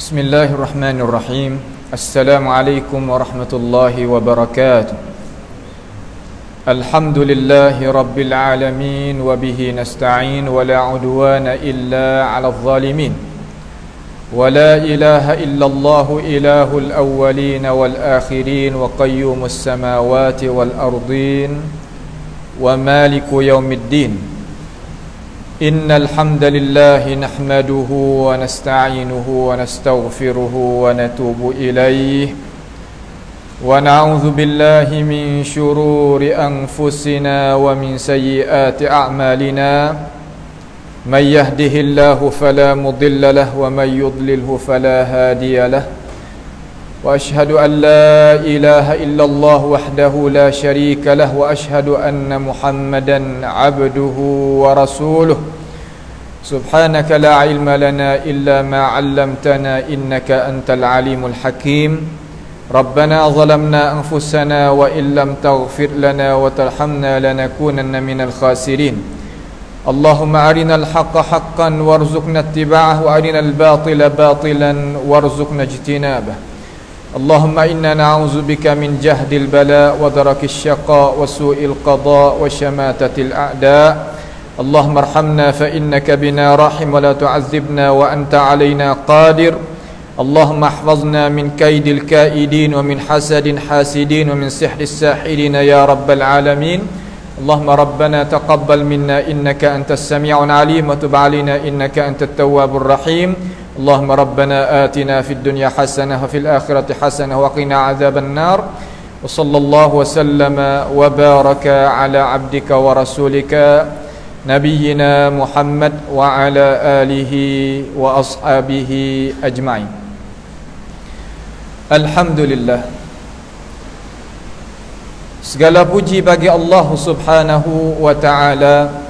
Bismillahirrahmanirrahim. Assalamualaikum warahmatullahi wabarakatuh. Alhamdulillahi rabbil alamin wa bihi nasta'in wa la udwana illa 'alal zalimin. Wa la ilaha illallah ilahul awwalin wal akhirin wa qayyumus samawati wal ardin wa maliku yaumiddin. Innal hamdalillahi nahmaduhu wa nasta'inuhu wa nastaghfiruhu wa natubu ilayhi wa na'udzu billahi min shururi anfusina wa min sayyiati a'malina may yahdihillahu fala mudilla lahu wa may yudlilhu fala hadiya lahu wa ashhadu an la ilaha illallah wahdahu la syarika lahu wa ashhadu anna Muhammadan abduhu wa rasuluh. Subhanaka la ilma lana illa ma 'allamtana innaka antal alimul hakim. Rabbana zalamna anfusana wa illam taghfir lana wa tarhamna lanakunanna minal khasirin. Allahumma arinal haqqa haqqan warzuqna ittiba'ahu wa arinal batila batilan warzuqna ijtinabah. Allahumma inna na'udzu bika min jahdil bala wa darakis syaqa wa su'il qada wa syamatatil a'da. Allahumma arhamna fa innaka bina rahim wa la tu'azzibna wa anta 'alaina qadir. Allahumma ihfazna min kaidil kaidin wa min hasadin hasidin wa min sihris sahidin ya rabbal alamin. Allahumma rabbana taqabbal minna innaka antas sami'un 'alim wa tub 'alaina innaka antat tawwabur rahim. Allahumma rabbana atina fid dunya hasanah wa fil akhirati hasanah wa qina adzaban nar. Wa sallallahu wa sallama wa baraka ala abdika wa rasulika nabiyyina Muhammad wa ala alihi wa ashabihi ajma'in. Alhamdulillah, segala puji bagi Allah Subhanahu wa ta'ala.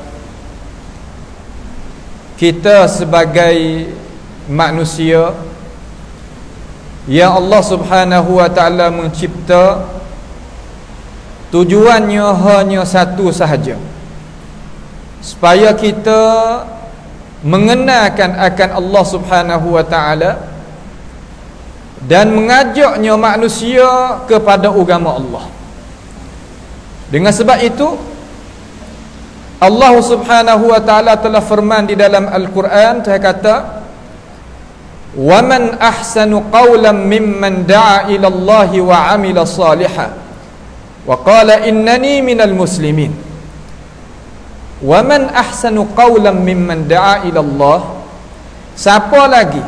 Kita sebagai manusia yang Allah Subhanahu wa ta'ala mencipta, tujuannya hanya satu sahaja, supaya kita mengenalkan akan Allah Subhanahu wa ta'ala dan mengajaknya manusia kepada agama Allah. Dengan sebab itu Allah Subhanahu wa ta'ala telah firman di dalam Al-Quran, Tuhan kata, wa man ahsanu qawlan mimman da'a ila Allah wa 'amila salihan wa qala innani minal muslimin. Wa man ahsanu qawlan mimman da'a ila Allah, siapa lagi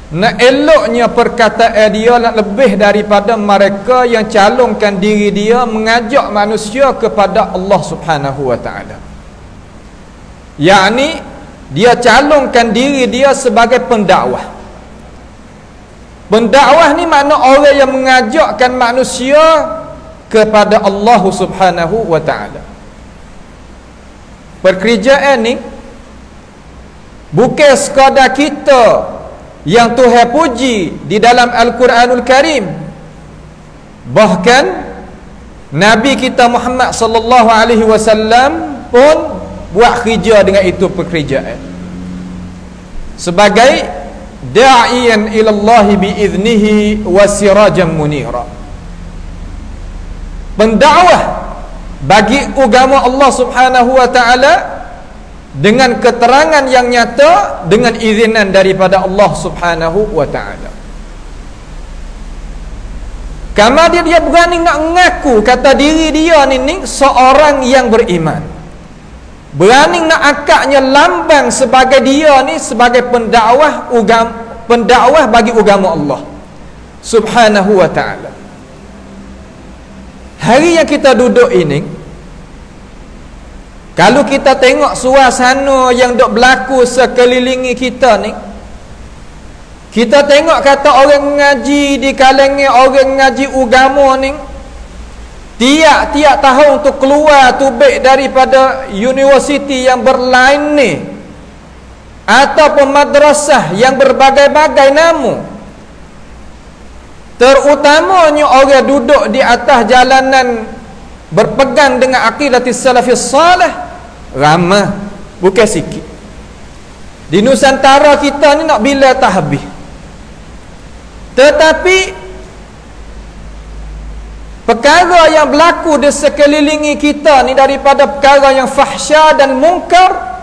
nak eloknya perkataan dia lebih daripada mereka yang calonkan diri dia mengajak manusia kepada Allah Subhanahu wa ta'ala, yakni dia calonkan diri dia sebagai pendakwah. Pendakwah ni makna orang yang mengajakkan manusia kepada Allah Subhanahu wa ta'ala. Pekerjaan ni bukan sekadar kita yang Tuhan puji di dalam Al-Quranul Karim, bahkan Nabi kita Muhammad sallallahu alaihi wasallam pun buat kerja dengan itu pekerjaan sebagai da'iyan ilallahi biiznihi wa sirajan munira, pendakwah bagi agama Allah Subhanahu wa ta'ala dengan keterangan yang nyata, dengan izinan daripada Allah Subhanahu wa ta'ala. Karena dia berani nak mengaku kata diri dia ni seorang yang beriman, berani nak akaknya lambang sebagai dia ni sebagai pendakwah bagi agama Allah Subhanahu wa ta'ala. Hari yang kita duduk ini, kalau kita tengok suasana yang dok berlaku sekelilingi kita ni, kita tengok kata orang mengaji di kalangan orang mengaji agama ni tiap-tiap tahun untuk keluar tubik daripada universiti yang berlain ni ataupun madrasah yang berbagai-bagai nama, terutamanya orang duduk di atas jalanan berpegang dengan aqidatis salafis salih, ramah, bukan sikit. Di Nusantara kita ni nak bila tak habis. Tetapi perkara yang berlaku di sekelilingi kita ni daripada perkara yang fahsya dan mungkar,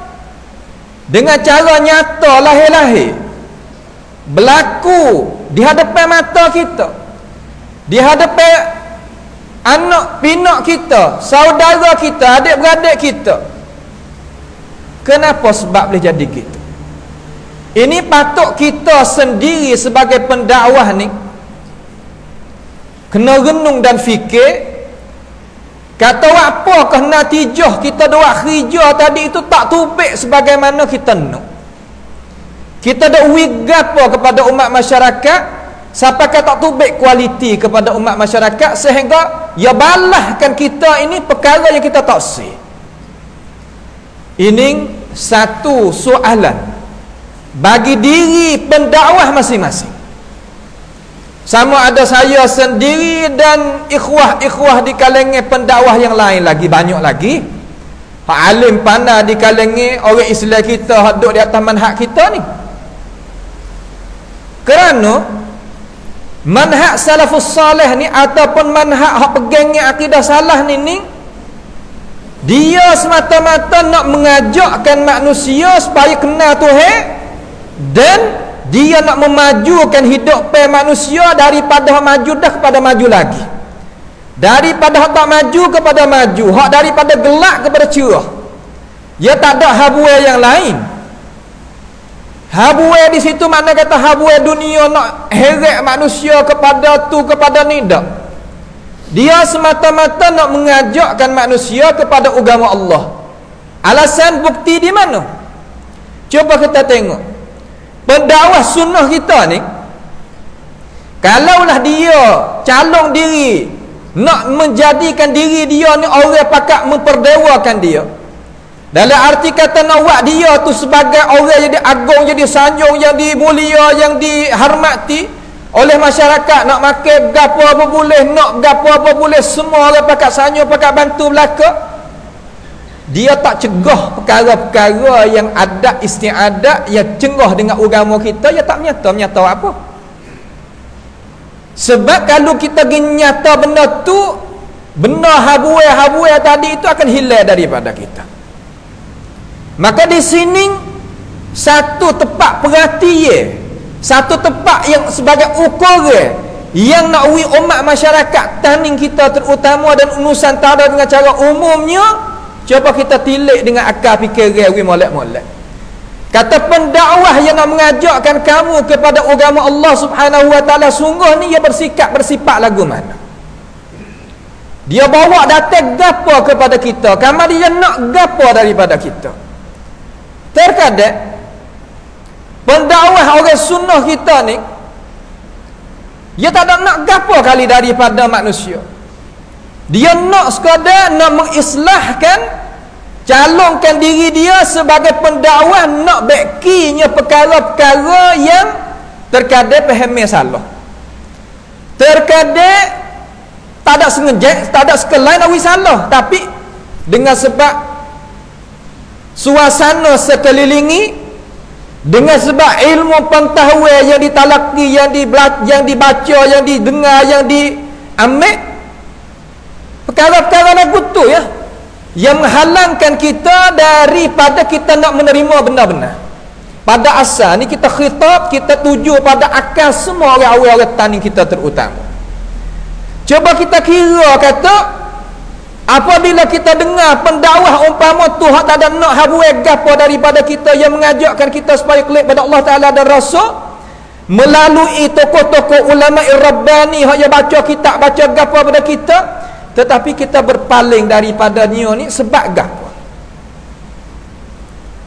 dengan cara nyata lahir-lahir berlaku di hadapan mata kita, di hadapan anak pinak kita, saudara kita, adik-beradik kita. Kenapa sebab boleh jadi gitu? Ini patut kita sendiri sebagai pendakwah ni kena renung dan fikir. Kata apakah natijah kita buat kerja tadi itu tak tubik sebagaimana kita nak. Kita dah wigapa kepada umat masyarakat sampai tak tubik kualiti kepada umat masyarakat, sehingga ya balahkan kita ini perkara yang kita tak sih. Ini satu soalan bagi diri pendakwah masing-masing. Sama ada saya sendiri dan ikhwah-ikhwah di kalangan pendakwah yang lain lagi, banyak lagi. Hak alim pandai di kalangan orang Islam kita hak duduk di atas manhaj kita ni. Kerana manhaj salafus salih ni ataupun manhaj hak pegangnya akidah salah ni dia semata-mata nak mengajakkan manusia supaya kenal Tuhan, dan dia nak memajukan hidup manusia daripada maju dah kepada maju lagi, daripada hak tak maju kepada maju, hak daripada gelap kepada cerah. Dia tak ada habuai yang lain. Habuai di situ makna kata habuai dunia nak heret manusia kepada tu kepada ni dak. Dia semata-mata nak mengajakkan manusia kepada agama Allah. Alasan bukti di mana? Cuba kita tengok pendakwah sunnah kita ni, kalaulah dia calon diri nak menjadikan diri dia ni orang pakat memperdewakan dia, dalam arti kata nak buat dia tu sebagai orang yang diagung, yang disanjung, yang dimulia, yang dihormati oleh masyarakat, nak makan gapo apa boleh, nak gapo apa boleh, semua orang pakat sanjung, pakat bantu belaka. Dia tak cegah perkara-perkara yang adat istiadat yang cengah dengan agama kita, dia tak menyata apa. Sebab kalau kita nyata benda tu, benda habuai tadi itu akan hilang daripada kita. Maka di sini satu tempat perhatian, satu tempat yang sebagai ukuran yang nak uji umat masyarakat tanding kita terutama dan Nusantara dengan cara umumnya. Cuba kita tilik dengan akal fikiran we molek-molek. Kata pendakwah yang nak mengajakkan kamu kepada agama Allah Subhanahu wa taala, sungguh ni dia bersifat lagu mana? Dia bawa datang gapo kepada kita, kamu dia nak gapo daripada kita. Terkadang pendakwah orang sunnah kita ni dia tak ada nak gapo kali daripada manusia. Dia nak sekadar nak mengislahkan, calonkan diri dia sebagai pendakwah, nak bakinya perkara-perkara yang terkadang fahamnya salah, terkadang tak ada sengaja, tak ada sekelain awi salah, tapi dengan sebab suasana sekelilingi, dengan sebab ilmu pengetahuan yang ditalaki, yang dibaca, yang didengar, yang diambil, perkara-perkara lagu tu ya, yang menghalangkan kita daripada kita nak menerima benar-benar. Pada asal ni kita khitab, kita tuju pada akal semua orang-orang tani kita terutama. Coba kita kira kata, apabila kita dengar pendakwah umpama tu hak tak ada nak habuai gapo daripada kita, yang mengajakkan kita supaya klik pada Allah Taala dan Rasul melalui tokoh-tokoh ulama rabbani hak yang baca kitab, baca gapo pada kita, tetapi kita berpaling daripada dia ni sebab gapo?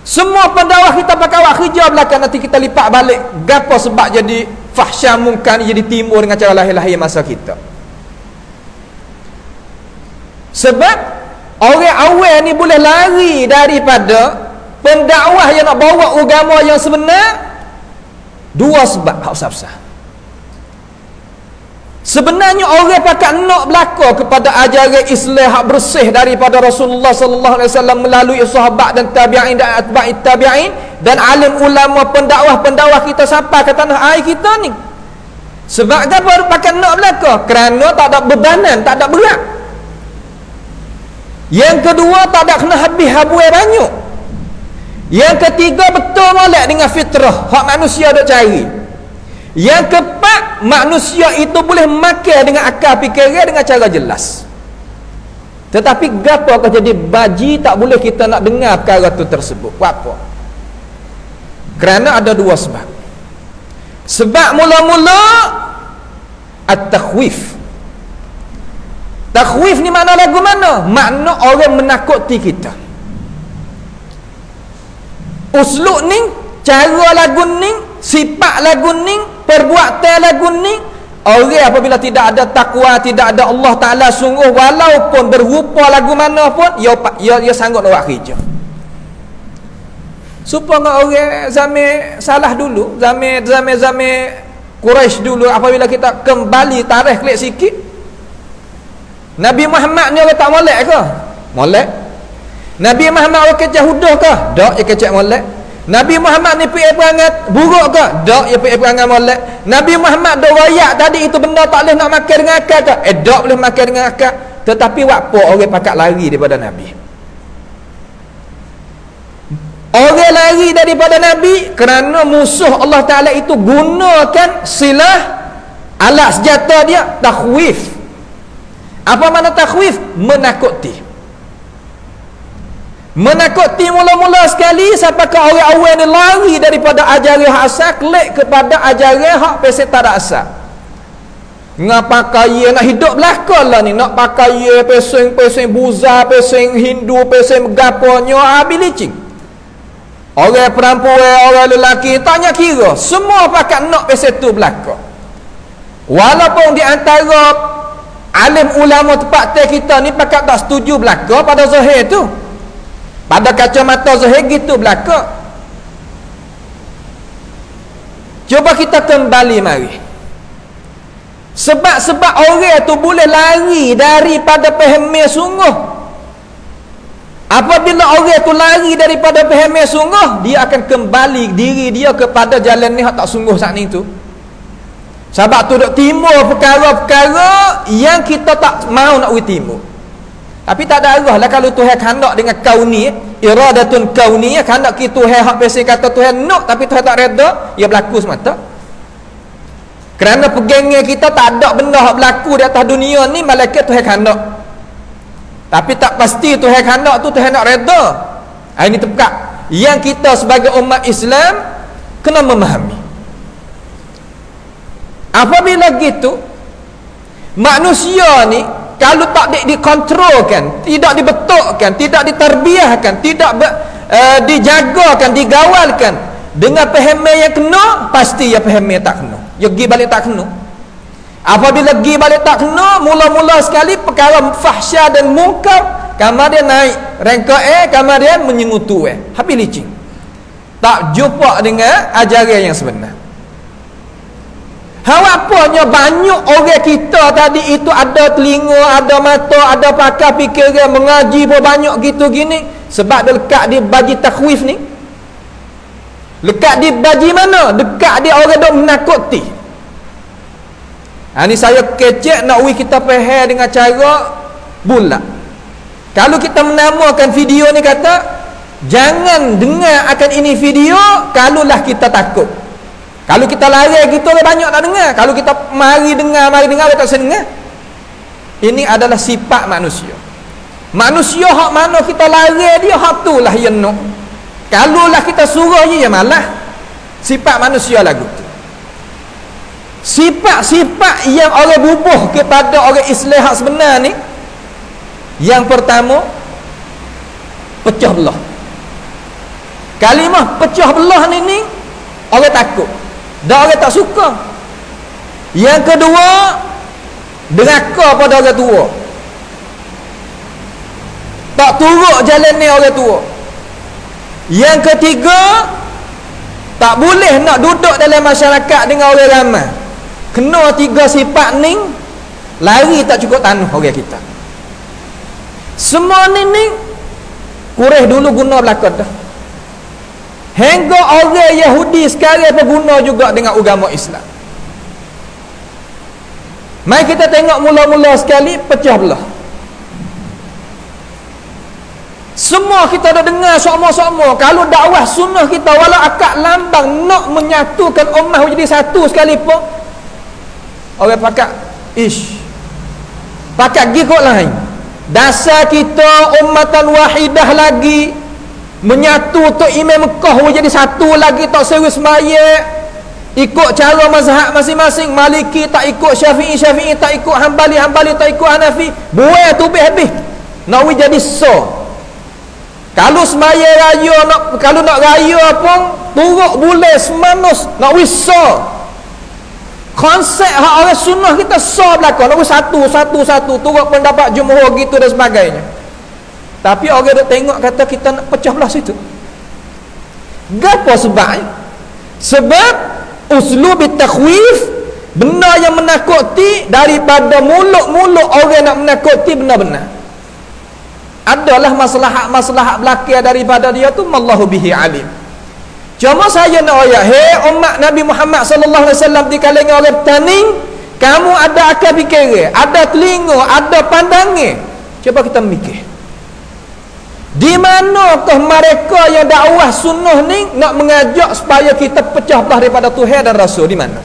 Semua pendakwah kita pakai awak kerja belakang, nanti kita lipat balik gapo sebab jadi fahsya mungkar ni jadi timbul dengan cara lahir-lahir masa kita. Sebab orang awal ni boleh lari daripada pendakwah yang nak bawa agama yang sebenar. Dua sebab hak usah-usah. Sebenarnya orang pakat nak belaka kepada ajaran Islam hak bersih daripada Rasulullah sallallahu alaihi wasallam melalui sahabat dan tabi'in dan atba'i tabi'in dan alim ulama pendakwah-pendakwah kita sampai ke tanah air kita ni. Sebab apa pakai nak belaka? Kerana tak ada bebanan, tak ada berat. Yang kedua, tak ada kena habis habuai banyak. Yang ketiga, betul molek dengan fitrah hak manusia dok cari. Yang keempat, manusia itu boleh makan dengan akal fikiran dengan cara jelas. Tetapi gapo akan jadi baji tak boleh kita nak dengar perkara tu tersebut. Apa? Kerana ada dua sebab. Sebab mula-mula at-takhwif. Takhwif ni makna lagu mana? Makna orang menakuti kita. Uslub ni, cara lagu ni, sifat lagu ni, perbuatan lagu ni, orang apabila tidak ada takwa, tidak ada Allah Ta'ala sungguh, walaupun berupa lagu mana pun, ia sanggup nak buat kerja. Supaya orang zaman salah dulu, zaman Quraisy dulu, apabila kita kembali tarikh klik sikit, Nabi Muhammad ni orang tak molek ke? Molek. Nabi Muhammad orang kecek hudah ke? Tak, dia kecek molek. Nabi Muhammad ni pergi perangai buruk ke? Tak, dia pergi perangai molek. Nabi Muhammad dah royak tadi itu benda tak boleh nak makan dengan akal ke? Tak boleh makan dengan akal. Tetapi apa orang pakat lari daripada Nabi? Orang lari daripada Nabi kerana musuh Allah Ta'ala itu gunakan silah, alat senjata dia, takhwif. Apa makna takhwif? Menakuti. Menakuti mula-mula sekali sampai ke orang awal ni lari daripada ajaran hak asal klik kepada ajaran hak pesek tak ada asal. Nak pakai nak hidup belaka lah ni, nak pakai peseng-peseng buza, peseng Hindu, peseng gaponyo, habis licin. Orang perempuan, orang lelaki, tanya kira, semua pakat nak pesek tu belaka. Walaupun di antara alim ulama tempat kita ni pakat tak setuju belaka pada zahir tu, pada kacamata zahir gitu belaka. Cuba kita kembali mari. Sebab orang tu boleh lari daripada pahami sungguh. Apabila orang tu lari daripada pahami sungguh, dia akan kembali diri dia kepada jalan ni tak sungguh saat ni tu. Sebab tu duk timur perkara-perkara yang kita tak mau nak timur. Tapi tak ada arah lah kalau Tuhan khandak dengan kauni, iradatun kauni, khandak kita Tuhan hak biasa kata Tuhan nak tapi Tuhan tak reda, ia berlaku semata. Kerana pegangan kita tak ada benda hak berlaku di atas dunia ni malaikat Tuhan khandak. Tapi tak pasti Tuhan khandak tu Tuhan nak reda. Ini tepat. Yang kita sebagai umat Islam kena memahami. Apabila gitu, manusia ni kalau tak dikontrolkan, tidak dibetulkan, tidak diterbiahkan, tidak dijagakan, digawalkan dengan pahaman yang kena, pasti ya pahaman tak kena. Ya pergi balik tak kena. Apabila pergi balik tak kena, mula-mula sekali perkara fahsya dan mungkar, kemudian naik rangka kemudian menyengutu habis licin. Tak jumpa dengan ajaran yang sebenar. Harapannya banyak orang kita tadi itu ada telinga, ada mata, ada pakar fikiran, mengaji pun banyak gitu gini. Sebab dia lekat di baji takhwif ni. Lekat di baji mana? Dekat di orang dok menakuti. Ini saya kecek nak kita faham dengan cara bulat. Kalau kita menamakan video ni kata, jangan dengar akan ini video kalaulah kita takut. Kalau kita lari kita banyak tak dengar. Kalau kita mari dengar tak sendengar. Ini adalah sifat manusia. Manusia hak mana kita lari dia hak tu lah yang nak. Kalaulah kita suruh dia malah. Sifat manusia lagu tu. Sifat-sifat yang orang bubuh kepada orang Islam hak sebenar ni, yang pertama, pecah belah. Kalimah pecah belah ni orang takut. Dan orang tak suka. Yang kedua, deraka pada orang tua. Tak turut jalan ni orang tua. Yang ketiga, tak boleh nak duduk dalam masyarakat dengan orang ramai. Kena tiga sifat ni, lari tak cukup tanah orang kita. Semua ni Quraisy dulu guna belakang dah. Hingga orang Yahudi sekarang pun guna juga dengan agama Islam. Mari kita tengok mula-mula sekali pecah belah. Semua kita dah dengar sama-sama kalau dakwah sunnah kita walau akak lambang nak menyatukan ummah menjadi satu sekalipun, orang pakat pakat pergi kot lain. Dasar kita ummatan wahidah lagi, menyatu untuk Imam Mekah jadi satu lagi, tak seru semaya ikut cara mazhab masing-masing. Maliki tak ikut Syafi'i, Syafi'i tak ikut Hambali, Hambali tak ikut Hanafi. Buai tu habis. Nak jadi so. Kalau semaya raya kalau nak raya pun turuk bulan semanus nak wiso. Konsep hak orang sunnah kita so belakang nak satu turuk pendapat jumhur gitu dan sebagainya. Tapi orang duk tengok kata kita nak pecah belah situ. Gapo sebab? Sebab uslub takhwif, benda yang menakuti daripada mulut-mulut orang nak menakuti benar-benar. Adalah maslahat belakang daripada dia tu mallahu bihi alim. Cuma saya nak ayat, hei umat Nabi Muhammad sallallahu alaihi wasallam di kalangan orang taning, kamu ada akal fikir, ada telinga, ada pandangan. Cuba kita mikir. Di manakah mereka yang dakwah sunnah ni nak mengajak supaya kita pecah belah daripada Tuhan dan Rasul? Di mana?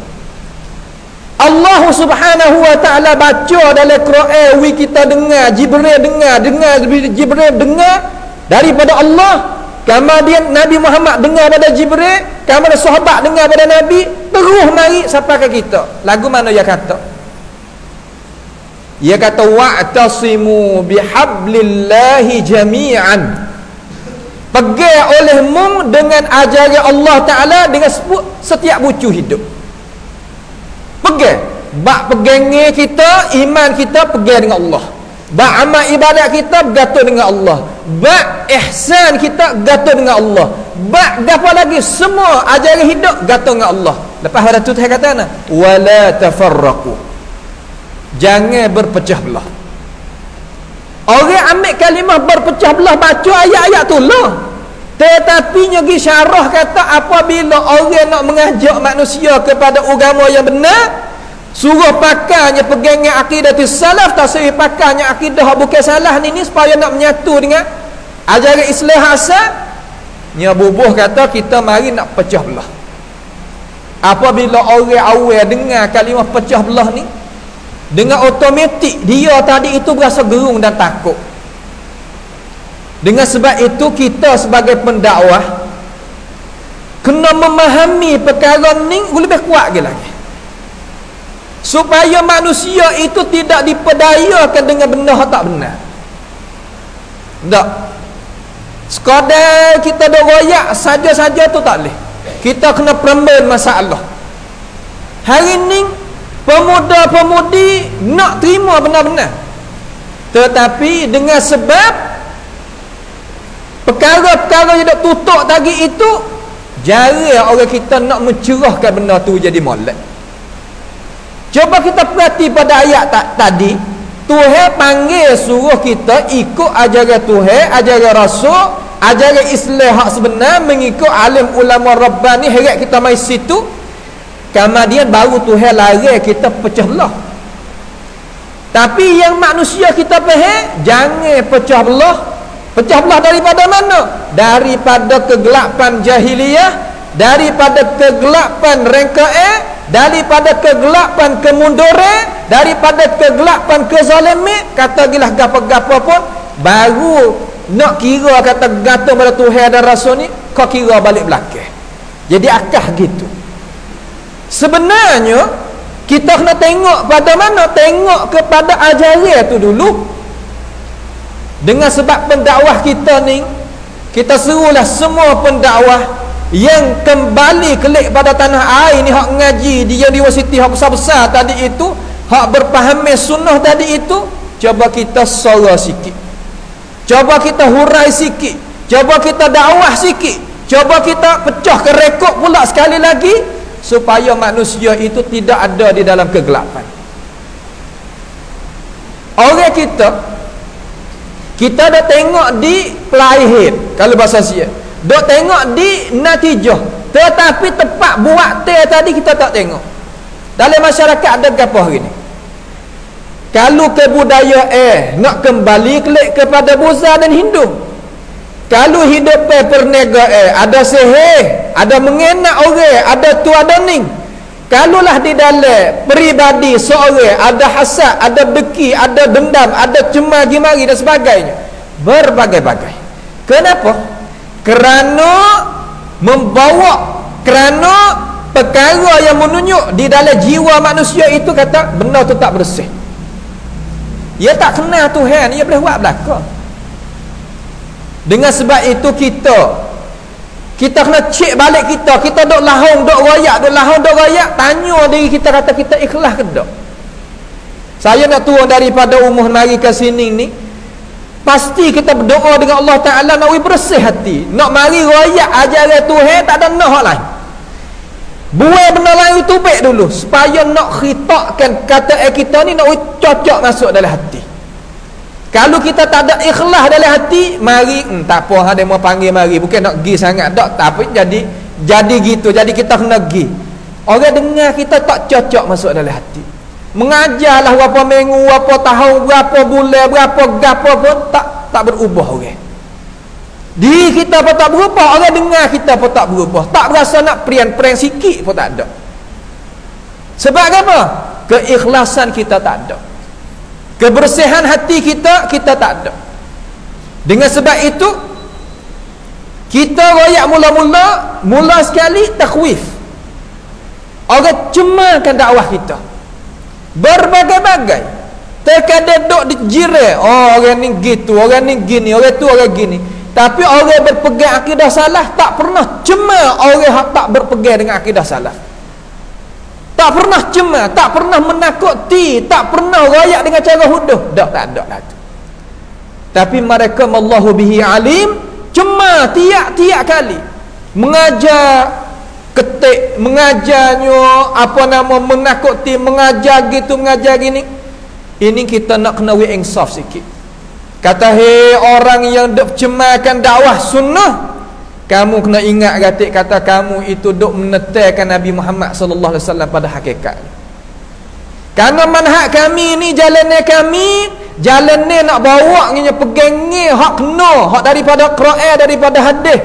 Allah Subhanahu wa taala baca dalam Quran, kita dengar, Jibril dengar Jibril dengar daripada Allah, kemudian Nabi Muhammad dengar daripada Jibril, kemudian sahabat dengar daripada Nabi, terus mari sampai ke kita. Lagu mana dia kata? Dia kata wa'tasimu bihablillahi jami'an. Pegang olehmu dengan ajaran Allah Ta'ala dengan setiap bucu hidup. Pegang. Bak pegangnya kita, iman kita pegang dengan Allah. Bak amal ibadat kita bergantung dengan Allah. Bak ihsan kita gantung dengan Allah. Bak apa lagi? Semua ajaran hidup gantung dengan Allah. Lepas ada tu Tuhan kata mana? Wala tafarraqu. Jangan berpecah belah. Orang ambil kalimah berpecah belah baca ayat-ayat tu lah. Tetapi nyagi syarah kata apabila orang nak mengajak manusia kepada agama yang benar, suruh pakainya pegangnya akidah salaf, tak suruh pakainya akidah bukan salah ni supaya nak menyatu dengan ajaran Islam asal. Nya bubuh kata kita mari nak pecah belah. Apabila orang awal dengar kalimah pecah belah ni, dengan automatik dia tadi itu berasa gerung dan takut. Dengan sebab itu kita sebagai pendakwah kena memahami perkara ni lebih kuat lagi, supaya manusia itu tidak diperdayakan dengan benda yang tak benar. Tak sekadar kita dok royak saja-saja tu tak boleh. Kita kena perempuan masalah. Hari ni pemuda-pemudi nak terima benar-benar, tetapi dengan sebab perkara-perkara yang dah tutup tadi itu, jarang orang kita nak mencerahkan benda tu jadi molek. Coba kita perhati pada ayat tadi, Tuhan panggil suruh kita ikut ajaran Tuhan, ajaran Rasul, ajaran Islam hak sebenar, mengikut alim ulama Rabbani. Heret kita mai situ, kemudian baru Tuhan larang kita pecah belah. Tapi yang manusia kita faham, jangan pecah belah. Pecah belah daripada mana? Daripada kegelapan jahiliyah, daripada kegelapan rengka'ah, daripada kegelapan kemunduran, daripada kegelapan kezaliman. Kata gilah gapa-gapa pun baru nak kira kata gantung pada Tuhan dan Rasul ni, kau kira balik belakang. Jadi akah gitu. Sebenarnya kita kena tengok pada mana? Tengok kepada ajaran tu dulu. Dengan sebab pendakwah kita ni, kita serulah semua pendakwah yang kembali kelik pada tanah air ni, hak ngaji di universiti hak besar-besar tadi itu, hak berpahami sunnah tadi itu, coba kita sorah sikit, coba kita hurai sikit, coba kita dakwah sikit, coba kita pecah ke rekod pula sekali lagi, supaya manusia itu tidak ada di dalam kegelapan. Orang kita dah tengok di pelahir, kalau bahasa Sia, dah tengok di natijah, tetapi tempat buat tadi kita tak tengok. Dalam masyarakat ada apa hari ni? Kalau kebudayaan nak kembali kelik kepada Buddha dan Hindu. Kalau hidup perniagaan ada sihir, ada mengenak orang, ada tu ada ning. Kalaulah di dalam peribadi seorang ada hasad, ada deki, ada dendam, ada cemagi-magi dan sebagainya, berbagai-bagai. Kenapa? Kerana perkara yang menunjuk di dalam jiwa manusia itu, kata benda tu tak bersih. Ia tak kenal Tuhan, ia boleh buat belaka. Dengan sebab itu kita kena cek balik kita duk lahong, duk royak, tanya diri kita, kata kita ikhlas ke tak? Saya nak turun daripada umur mari ke sini ni, pasti kita berdoa dengan Allah Ta'ala nak bersih hati, nak mari royak ajaran Tuhan, tak ada nak hak lain. Buat benda lain itu baik dulu, supaya nak khitakkan kata kita ni nak cocok masuk dalam hati. Kalau kita tak ada ikhlas dalam hati, mari tak apa, ada mau panggil mari, bukan nak pergi sangat tak, tapi jadi gitu, jadi kita kena pergi. Orang dengar kita tak cocok masuk dalam hati, mengajarlah berapa minggu, berapa tahun, berapa bulan, berapa gapo pun tak berubah orang. Diri kita pun tak berubah, orang dengar kita pun tak berubah, tak berasa nak perian-perian sikit pun tak ada. Sebab apa? Keikhlasan kita tak ada, kebersihan hati kita tak ada. Dengan sebab itu kita royak mula sekali takhwif. Orang cemakan dakwah kita berbagai-bagai. Terkadang duk dijira, oh orang ni gitu, orang ni gini, orang tu orang gini. Tapi orang berpegang akidah salah tak pernah cemar orang tak berpegang dengan akidah salah. Tak pernah cemar, tak pernah menakuti, tak pernah royak dengan cara huduh. Tak ada lah tu. Tapi mereka Allahu bihi alim, cemar tiap-tiap kali mengajar ketik, mengajarnya menakuti, mengajar gitu, mengajar gini. Ini kita nak kena insaf sikit. Kata, hei orang yang duk cemarkan dakwah sunnah, kamu kena ingat kata kamu itu duk menetekan Nabi Muhammad sallallahu alaihi wasallam pada hakikat. Karena manhaj kami ni, jalannya kami, jalannya nak bawa nya pegangnya hak kena, hak daripada Quran, daripada hadis,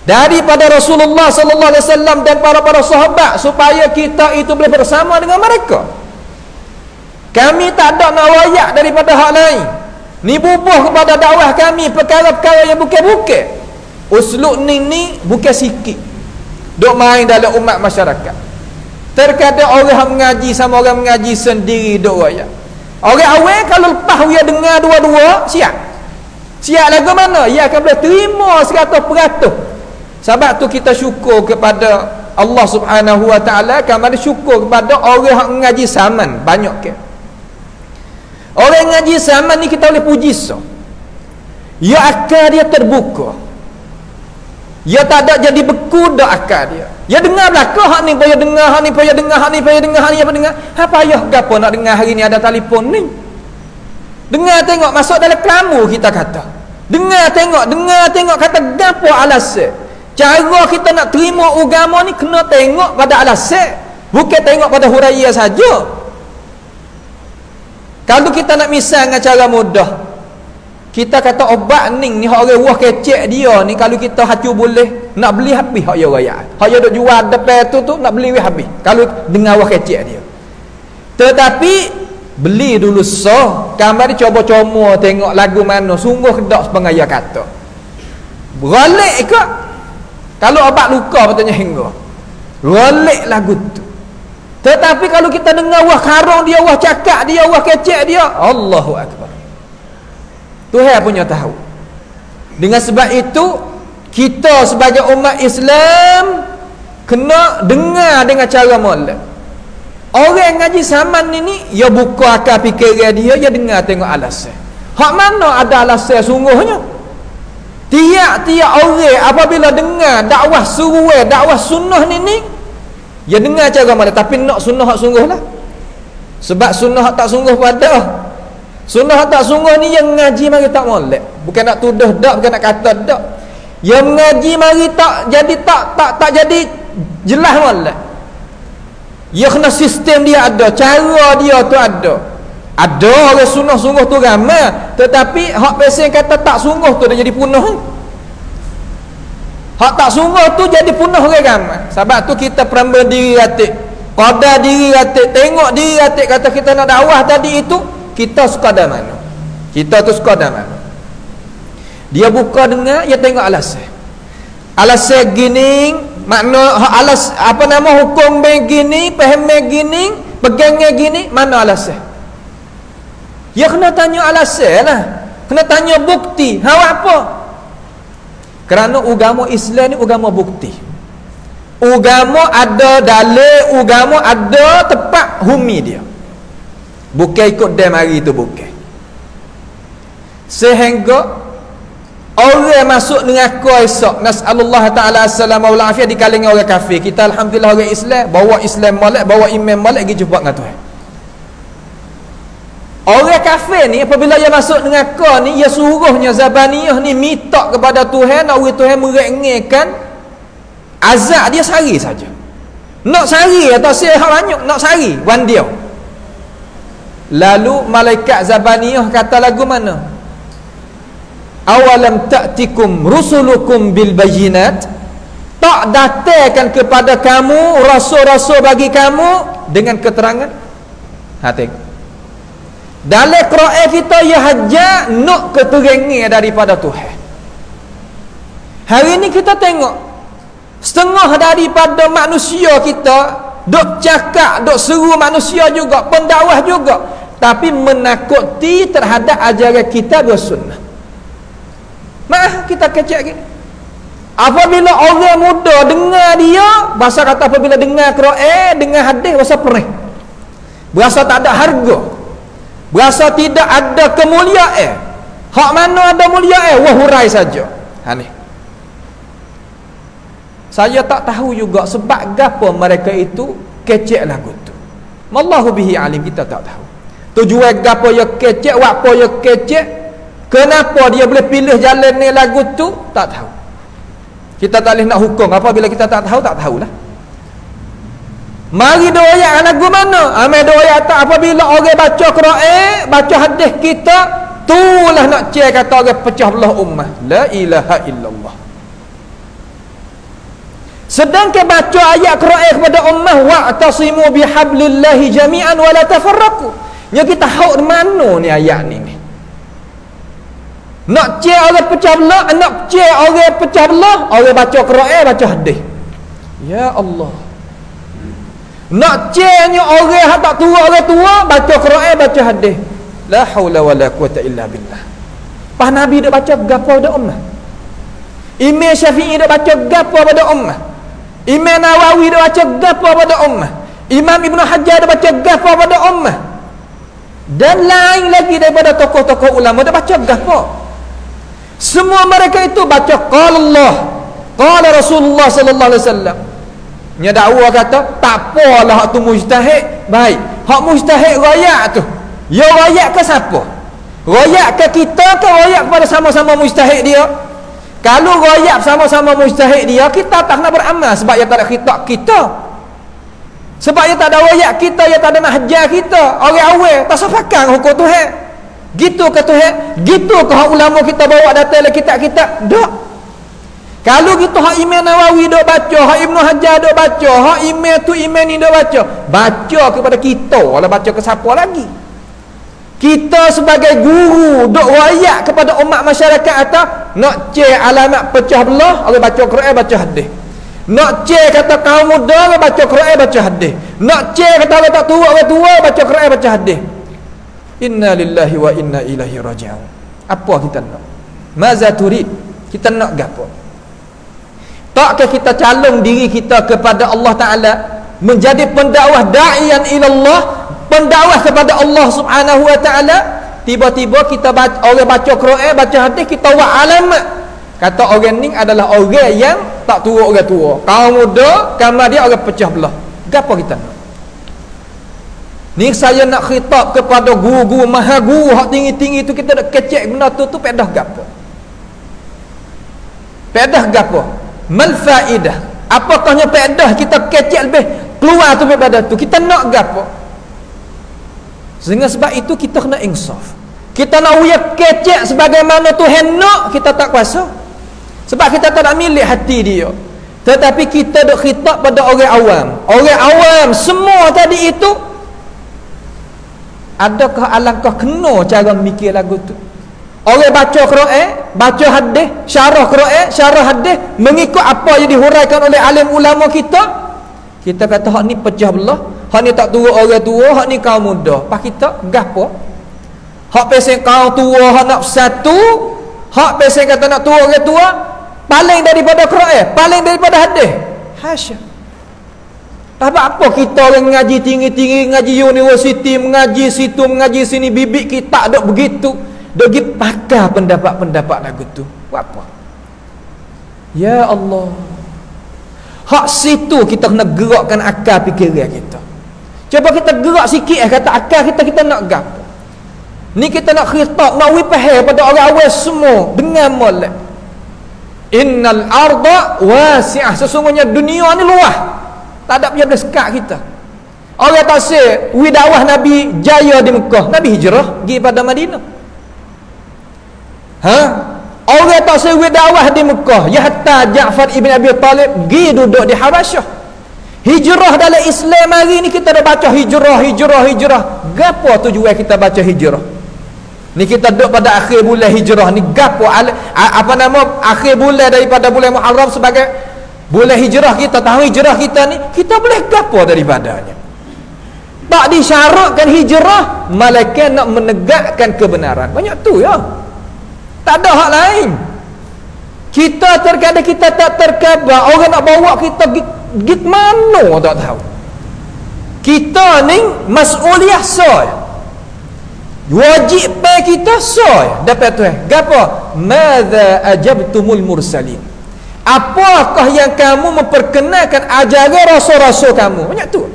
daripada Rasulullah sallallahu alaihi wasallam dan para sahabat, supaya kita itu boleh bersama dengan mereka. Kami tak ada nak royak daripada hak lain. Ni bubuh kepada dakwah kami perkara-perkara yang bukan-bukan. Uslub ni bukan sikit duk main dalam umat masyarakat. Terkadang orang mengaji sama orang mengaji sendiri duk royak. Orang awal kalau lepas dia dengar dua-dua, siap lagu mana, ia akan boleh terima 100%. Sebab tu kita syukur kepada Allah Subhanahu Wa Taala, kami syukur kepada orang yang mengaji zaman banyak ke. Orang ngaji zaman ni kita boleh puji so. Ya akal dia terbuka. Ya tak ada jadi beku dak akal dia. Ya dengar belaka hak ni payah dengar, hak ni payah dengar, hak ni payah dengar, hak ni apa dengar. Ha payah gapo nak dengar hari ni ada telefon ni. Dengar tengok masuk dalam kelamu kita kata. Dengar tengok kata gapo alasan. Cara kita nak terima agama ni kena tengok pada alasan, bukan tengok pada huraian saja. Kalau kita nak misal dengan cara mudah, kita kata obat ni hak orang wah kecek dia ni, kalau kita hacu boleh nak beli habis hak dia raya. Hak dia duk jual depan tu nak beli habis. Kalau dengar wah kecek dia. Tetapi beli dulu kamar dia cuba-cuba tengok lagu mana sungguh kedak sepengaya kata. Beralik ke? Kalau obat luka patutnya hingga. Beralik lagu tu. Tetapi kalau kita dengar wah karong dia, wah cakap dia, wah kecek dia, Allahu Akbar, Tuhan punya tahu. Dengan sebab itu kita sebagai umat Islam kena dengar dengan cara molek. Orang ngaji zaman ni ya buka akal fikiran dia, ya dengar tengok alasan. Hak mana ada alasan sungguhnya? Tiap-tiap orang apabila dengar dakwah suruh, dakwah sunnah ni ya dengar cara mana, tapi nak sunnah hak sungguh lah. Sebab sunnah hak tak sungguh pada sunnah hak tak sungguh ni yang ngaji mari tak molek. Bukan nak tuduh dak, bukan nak kata dak. Yang ngaji mari tak jadi tak jadi jelas molek. Ya kena sistem dia ada, cara dia tu ada. Ada orang sungguh-sungguh tu ramai, tetapi hak pesen kata tak sungguh tu dia jadi punah. Hak tak sungguh tu jadi punah orang ramai. Sebab tu kita peramba diri ratik, qada diri ratik, tengok diri ratik. Kata kita nak dakwah tadi itu, kita sekadar mana? Kita tu sekadar mana? Dia buka dengar, dia tengok alasan. Alasan gini, makna alas apa nama hukum begini, faham begini, pegangnya gini, mana alasan? Ya kena tanya alasan lah, kena tanya bukti. Hak apa? Kerana agama Islam ni agama bukti. Agama ada dalil, agama ada tempat humi dia. Bukan ikut dem hari tu, bukan. Sehingga orang masuk dengan aku esok, nasallallahu taala assalamu wal afiyah, di kalangan orang kafir. Kita alhamdulillah orang Islam, bawa Islam molek, bawa iman molek pergi jumpa dengan Tuhan. Orang kafir ni apabila dia masuk dengan kau ni, dia suruhnya Zabaniyah ni minta kepada Tuhan, orang Tuhan merengekkan azab dia sehari saja. Nak sehari atau sihat banyak, nak sehari wan dia. Lalu malaikat Zabaniyah kata lagu mana? Awalam ta'tikum rusulukum bil bayyinat? Tak datangkan kepada kamu rasul-rasul bagi kamu dengan keterangan? Tengok. Dalam Quran kita ya hajat nak keterangan daripada Tuhan. Hari ni kita tengok setengah daripada manusia kita dok cakap, dok seru manusia juga, pendakwah juga, tapi menakuti terhadap ajaran kitab dan sunnah. Maaf kita kecek gini. Apabila orang muda dengar dia, bahasa kata apabila dengar Quran, dengar hadis, bahasa perih, berasa tak ada harga, berasa tidak ada kemuliaan. Hak mana ada mulia wahurai saja. Ni saya tak tahu juga sebab gapo mereka itu kecek lagu tu. Wallahu bihi alim, kita tak tahu tujuan gapo ya kecek, apa ya kecek, kenapa dia boleh pilih jalan ni lagu tu, tak tahu. Kita tak boleh nak hukum apabila kita tak tahu, tak tahulah. Mari doa lagu mana? Amai doa tak apabila orang baca Quran, baca hadis kita, tulah nak cek kata orang pecah belah ummah. La ilaha illallah. Sedangkan baca ayat Quran kepada ummah, wa'tasimu bihablillahi jami'an wa la tafarraqu. Nya kita hak mana ni ayat ni? Nak cek orang pecah belah, nak cek orang pecah belah, orang baca Quran, baca hadis. Ya Allah. Nak ceknya orang yang tak tua, orang tua baca Quran, baca hadis. La haula wala quwata illa billah. Pas Nabi dak baca gapo pada ummah. Imam Syafi'i dak baca gapo pada ummah. Imam Nawawi dak baca gapo pada ummah. Imam Ibn Hajar dak baca gapo pada ummah. Dan lain lagi daripada tokoh-tokoh ulama dak baca gapo. Semua mereka itu baca qala Allah, qala Rasulullah sallallahu alaihi wasallam. Nya dakwa kata tak apalah hak tu mujtahid, baik. Hak mujtahid royak tu, ya royak ke siapa? Royak ke kita ke royak kepada sama-sama mujtahid dia? Kalau royak sama-sama mujtahid dia, kita tak nak beramal sebab dia tak ada khitab kita. Sebab dia tak ada royak kita, dia tak ada nak hajar kita. Orang awal tak safakan hukum Tuhan. Gitu ke Tuhan? Gitu ke hak ulama kita bawa datang dalam kitab-kitab? Tak. Kalau gitu hak Imam Nawawi dok baca, hak Ibnu Hajar dok baca, hak Imam tu Imam ni dok baca, baca kepada kita, wala baca ke siapa lagi? Kita sebagai guru dok royak kepada umat masyarakat atas, nak cek alamat pecah belah, orang baca Quran, baca hadis. Nak cek kata kaum muda, orang baca Quran, baca hadis. Nak cek kata orang tak tua, orang tua baca Quran, baca hadis. Inna lillahi wa inna ilaihi raji'un. Apa kita nak? Maza turid? Kita nak gapo? Takkah kita calon diri kita kepada Allah Ta'ala menjadi pendakwah da'iyan ilallah, pendakwah kepada Allah Subhanahu Wa Ta'ala? Tiba-tiba kita baca, orang baca Quran, baca hadis, kita buat alamat kata orang ni adalah orang yang tak tua, orang tua, kaum muda, kamar dia orang pecah belah. Gapo kita nak? Ni saya nak khitab kepada guru-guru, maha guru hak tinggi-tinggi tu, kita nak kecek benda tu pedah gapo? Pedah gapo? Mal faidah? Apakahnya faedah kita kecek lebih keluar tu daripada tu? Kita nak gapo? Dengan sebab itu kita kena insaf. Kita nak uya kecek sebagaimana Tuhan nak, kita tak kuasa. Sebab kita tak nak milik hati dia. Tetapi kita duk khitab pada orang awam. Orang awam semua tadi itu, adakah alangkah kena cara mikir lagu tu? Orang baca Quran, baca hadis, syarah Quran, syarah hadis, mengikut apa yang dihuraikan oleh alim ulama kita. Kita kata hak ni pecah belah, hak ni tak turut orang tua, hak ni kaum muda. Pak kita gapo? Hak pesen kaum tua hak nak satu, hak pesen kata nak turut orang tua, paling daripada Quran, paling daripada hadis. Hasya. Apa kita orang ngaji tinggi-tinggi, ngaji universiti, mengaji situ, mengaji sini, bibik kita tak begitu. Dok pergi pakar pendapat-pendapat lagu tu. Buat apa? Ya Allah. Hak situ kita kena gerakkan akal fikiran kita. Cuba kita gerak sikit kata akal kita nak gapo. Ni kita nak khitab, nak wipah pada orang awam semua dengan molek. Innal arda wasi'ah. Sesungguhnya dunia ni luas. Tak ada punya sekat kita. Orang tak say widawah Nabi jaya di Mekah, Nabi hijrah pergi pada Madinah. Orang tak say widawah di Mekah, ya hatta Ja'far ibn Abi Talib pergi duduk di Habasyah. Hijrah dalam Islam hari ni kita dah baca hijrah. Gapo tujuan kita baca hijrah? Ni kita duduk pada akhir bulan hijrah ni, gapo apa nama akhir bulan daripada bulan Muharram sebagai bulan hijrah kita, tahun hijrah kita ni, kita boleh gapo daripadanya? Tak disyaratkan hijrah, malaikat nak menegakkan kebenaran. Banyak tu ya. Tak ada hak lain. Kita terkadang kita tak terkabar, orang nak bawa kita git mana tak tahu. Kita ni mas'uliyah soy. Wajib pe kita soy. Dapat tu gapo? Madza ajabtumul mursalin. Apakah yang kamu memperkenalkan ajaran rasul-rasul kamu? Banyak tu.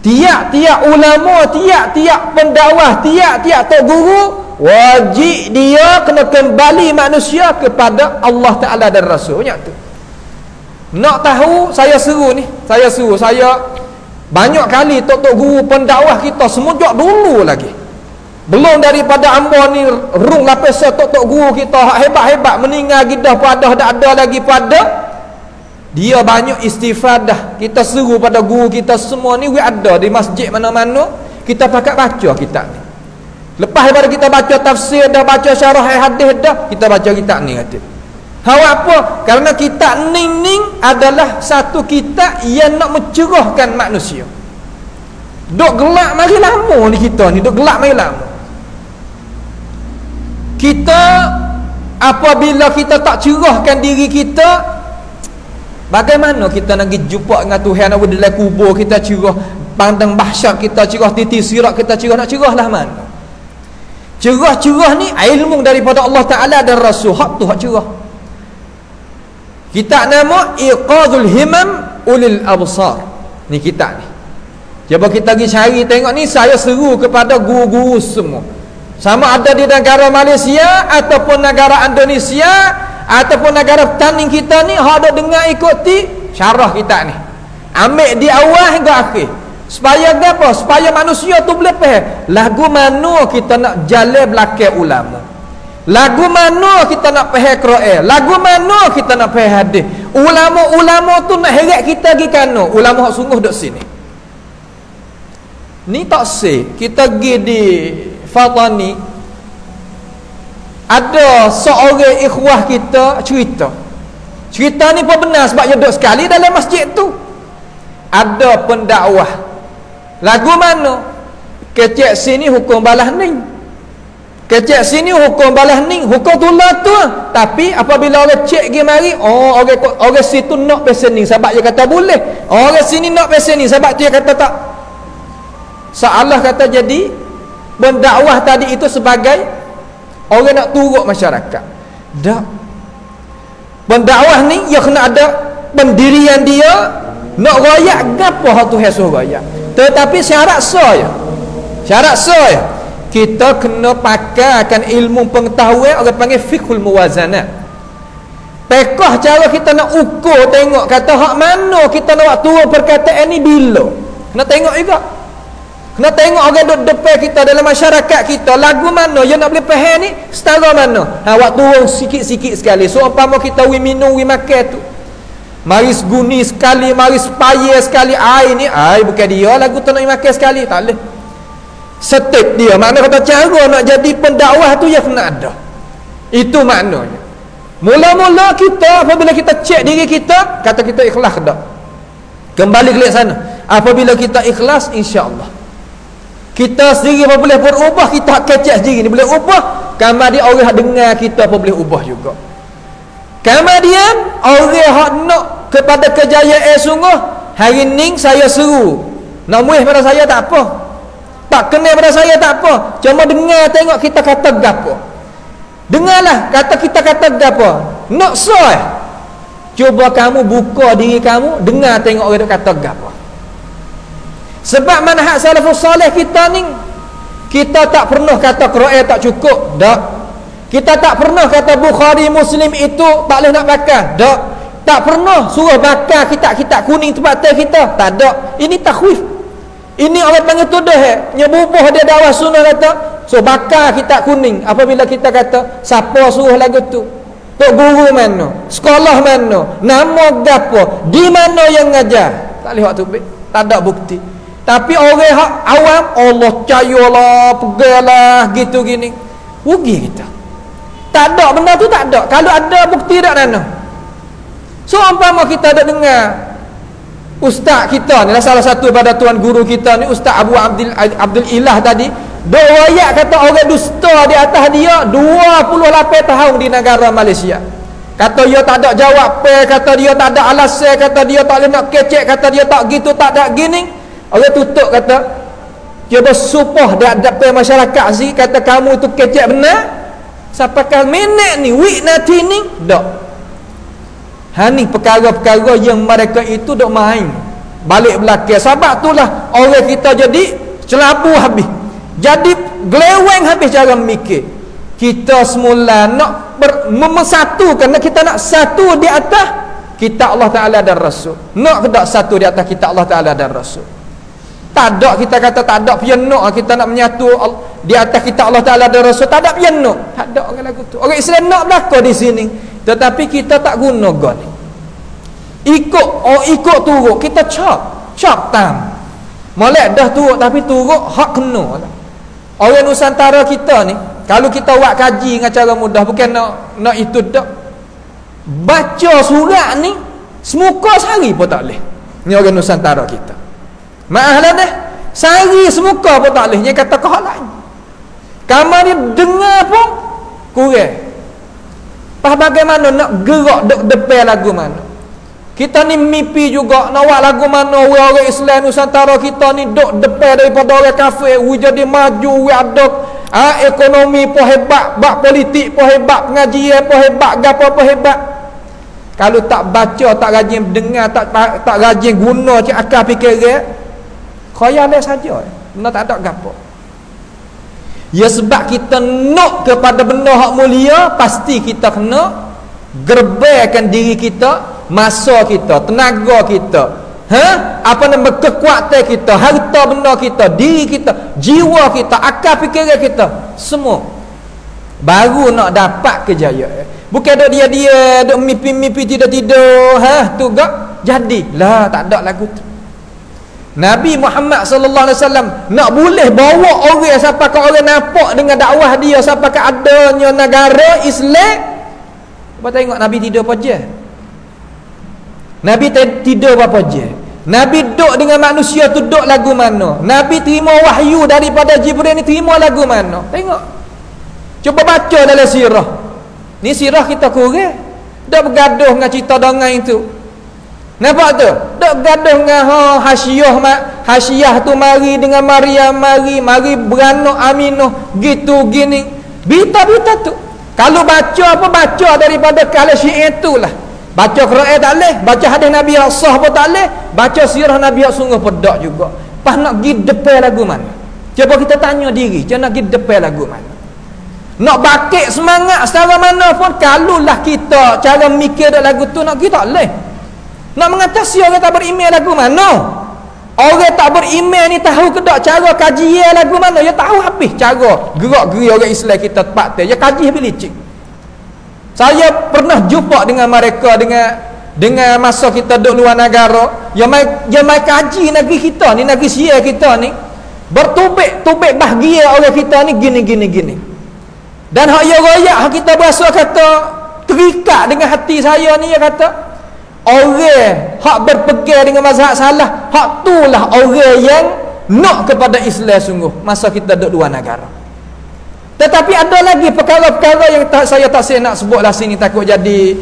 Tiap-tiap ulama, tiap-tiap pendakwah, tiap-tiap tok guru, wajib dia kena kembali manusia kepada Allah Ta'ala dan Rasul. Banyak tu. Nak tahu, saya banyak kali tok guru pendakwah kita semenjak dulu lagi. Belum daripada amba ni rung lapis tok guru kita hebat-hebat meninggal gidah padah tak ada lagi pada dia banyak istifadah. Kita seru pada guru kita semua ni ada di masjid mana-mana, kita pakat baca kitab ni. Lepas daripada kita baca tafsir dah, baca syarah hadis dah, kita baca kitab ni kata. Hawa apa? Karena kitab ning adalah satu kitab yang nak mencerahkan manusia. Duk gelak mari lama ni kita ni, duk gelak mari lama. Kita apabila kita tak cerahkan diri kita, bagaimana kita nak pergi jumpa dengan Tuhan apa dalam kubur kita cerah, pandang bahsyat kita cerah, titik sirat kita cerah, nak cerah lah mana? Cerah-cerah ni ilmu daripada Allah Ta'ala dan Rasul. Hak tu hak cerah. Kitab nama Iqadul Himam Ulil Absar. Ni kitab ni. Cuba kita pergi cari tengok ni. Saya seru kepada guru-guru semua, sama ada di negara Malaysia ataupun negara Indonesia ataupun negara tanding kita ni, hak ada dengar ikuti syarah kitab ni, ambil di awal hingga akhir. Supaya apa? Supaya manusia tu boleh faham lagu mana kita nak jalan belakang ulama, lagu mana kita nak faham Quran, lagu mana kita nak faham hadis. Ulama-ulama tu nak heret kita pergi kana, ulama hak sungguh duk sini. Ni tak say kita pergi di Fatani, ada seorang ikhwah kita cerita ni pun benar sebab dia duduk sekali dalam masjid tu. Ada pendakwah lagu mana kecek sini hukum balas ning, kecek sini hukum balas ning, hukum tulah tu. Tapi apabila orang cek pergi mari, orang situ nak pesen ni sebab dia kata boleh, orang sini nak pesen ni sebab dia kata tak. Seolah kata jadi pendakwah tadi itu sebagai orang nak turut masyarakat. Tak. Pendakwah ni dia kena ada pendirian dia, nak royak gapo hak Tuhan suruh royak. Tetapi syarat saya kita kena pakarkan ilmu pengetahuan, orang panggil fiqhul muwazanat. Pekah cara kita nak ukur tengok kata hak mana kita nak turun perkataan ni bila. Kena tengok juga. Kena tengok orang duduk depan kita dalam masyarakat kita, lagu mana yang nak boleh faham ni, setara mana. Awak turun sikit-sikit sekali. So umpama kita minum makan tu, mari seguni sekali, mari sepaya sekali, air ni air bukan dia lagu tu nak makan sekali, tak boleh. Step dia, makna kata cara nak jadi pendakwah tu ya kena ada. Itu maknanya. Mula-mula kita apabila kita cek diri kita, kata kita ikhlas dak. Kembali ke sana. Apabila kita ikhlas, insya-Allah kita sendiri apa boleh berubah, kita kecek sendiri ni boleh ubah. Kemudian orang hak dengar kita apa boleh ubah juga. Kemudian orang hak nak kepada kejayaan sungguh, hari ni saya seru. Nak muih pada saya tak apa. Tak kenal pada saya tak apa. Cuma dengar tengok kita kata gapo. Dengarlah kata kita kata gapo. Nak soal. Cuba kamu buka diri kamu, dengar tengok orang kata gapo. Sebab manhaj salafus salih kita ni, kita tak pernah kata Quran tak cukup, tak. Kita tak pernah kata Bukhari Muslim itu tak boleh nak bakar, tak. Tak pernah suruh bakar kitab-kitab kuning tempat kita, tak ada. Ini takhwif. Ini orang panggil tuduh nyebubuh dia dakwah sunnah kata, so bakar kitab kuning. Apabila kita kata siapa suruh lagu tu? Tok guru mana? Sekolah mana? Nama gapo? Di mana yang ngajar? Tak boleh waktu tak ada bukti. Tapi orang hak awam, Allah percayalah, peganglah gitu gini. Rugi kita. Tak ada benda tu, tak ada. Kalau ada bukti tak nana. So umpama kita ada dengar ustaz kita ni, salah satu pada tuan guru kita ni, Ustaz Abu Abdul Ilah tadi, dua ayat kata orang dusta di atas dia 28 tahun di negara Malaysia. Kata dia tak ada jawab, kata dia tak ada alasan, kata dia tak boleh nak kecek, kata dia tak gitu, tak ada gini. Orang tutup kata, cuba supoh dak depan masyarakat sih, kata kamu itu kecek benar. Sampaikan minit ni, week nanti ni, dak. Hani perkara-perkara yang mereka itu dok main balik belakang. Sebab itulah orang kita jadi celabu habis. Jadi geleweng habis cara mikir. Kita semula nak memesatukan, kita nak satu di atas kitab Allah Ta'ala dan Rasul. Nak kedak satu di atas kitab Allah Ta'ala dan Rasul. Tak ada kita kata tak ada piano, kita nak menyatu di atas kitab Allah Ta'ala dan Rasul, tak ada piano. Tak ada orang lagu tu. Orang Islam nak belaka di sini, tetapi kita tak guna God. Ikut turut, kita chop tam. Molek dah turut tapi turut hak kena. Orang Nusantara kita ni, kalau kita buat kaji dengan cara mudah, bukan nak itu dak. Baca surat ni semuka sehari pun tak boleh. Ni orang Nusantara kita. Maaflah dah, sehari semuka pun tak boleh. Dia kata kau lain. Kamar ni dengar pun kurang. Pas bagaimana nak gerak duk depan lagu mana? Kita ni mimpi juga nak buat lagu mana orang Islam Nusantara kita ni duk depan daripada orang kafir, jadi maju, ada ekonomi pun hebat, bak politik pun hebat, pengajian pun hebat, gapo pun hebat. Kalau tak baca, tak rajin dengar, tak rajin guna akal fikir, khayal saja. Benda tak ada gapo. Ya sebab kita nak kepada benda hak mulia, pasti kita kena gerbekan diri kita, masa kita, tenaga kita, apa nama kekuatan kita, harta benda kita, diri kita, jiwa kita, akal fikiran kita, semua baru nak dapat kejayaan. Bukan dia duk mimpi-mimpi tidur-tidur, tu gak jadilah, tak ada lagu tu. Nabi Muhammad sallallahu alaihi wasallam nak boleh bawa orang sampai ke orang nampak dengan dakwah dia sampai ke adanya negara Islam. Cuba tengok Nabi tidur apa je? Nabi tidur apa je? Nabi duduk dengan manusia tu duduk lagu mana? Nabi terima wahyu daripada Jibril ni terima lagu mana? Tengok. Cuba baca dalam sirah. Ni sirah kita kurang. Dak bergaduh dengan cerita dongeng itu. Nampak tu? Dak bergaduh dengan Hasyiah tu mari dengan Maryam, mari beranak Aminah gitu gini. Berita-berita tu. Kalau baca apa baca daripada kalau syiar itulah. Baca Quran tak boleh, baca hadis Nabi yang sah pun tak boleh, baca sirah Nabi yang sungguh pun tak juga. Pas nak pergi depan lagu mana? Cuba kita tanya diri, jangan nak pergi depan lagu mana? Nak bakit semangat secara mana pun, kalaulah kita cara mikir dak lagu tu nak pergi tak boleh. Nak mengatasi orang tak beriman lagu mana? Orang tak beriman ni tahu ke tak cara kajian lagu mana? Ya tahu habis cara gerak-geri orang Islam kita tepat tu. Ya kaji habis licik. Saya pernah jumpa dengan mereka dengan masa kita duduk luar negara, ya mai kaji negeri kita ni, negeri sia kita ni. Bertubik bahagia orang kita ni gini. Dan hak ya royak hak kita berasa kata terikat dengan hati saya ni, ya kata orang hak berpegang dengan mazhab salah, hak itulah orang yang nak kepada Islam sungguh masa kita duduk luar negara. Tetapi ada lagi perkara-perkara yang saya tak saya nak sebutlah sini, takut jadi